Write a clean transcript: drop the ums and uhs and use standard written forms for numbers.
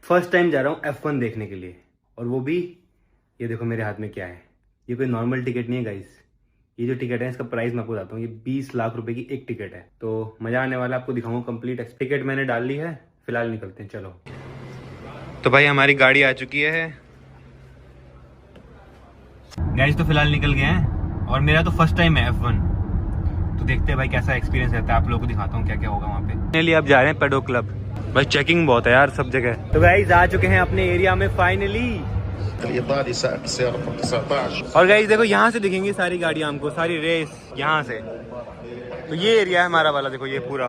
First time जा रहा हूँ F1 देखने के लिए, और वो भी ये देखो मेरे हाथ में क्या है। ये कोई नॉर्मल टिकट नहीं है गाइस। ये जो टिकट है इसका प्राइस मैं आपको बताता हूँ, ये 20 लाख रुपए की एक टिकट है। तो मजा आने वाला, आपको दिखाऊंगा कंप्लीट। टिकट मैंने डाल ली है, फिलहाल निकलते हैं, चलो। तो भाई हमारी गाड़ी आ चुकी है गाइस, तो फिलहाल निकल गए हैं, और मेरा तो फर्स्ट टाइम है F1। तो देखते हैं भाई कैसा एक्सपीरियंस रहता है, आप लोगों को दिखाता हूँ क्या क्या होगा वहाँ पे। फाइनली आप जा रहे हैं पेडो क्लब। भाई चेकिंग बहुत है यार सब जगह। तो गाइस आ चुके हैं अपने एरिया में फाइनली। और गाइस देखो यहाँ से दिखेंगी सारी गाड़ियाँ हमको, सारी रेस यहाँ से। तो ये एरिया है हमारा वाला, देखो ये पूरा।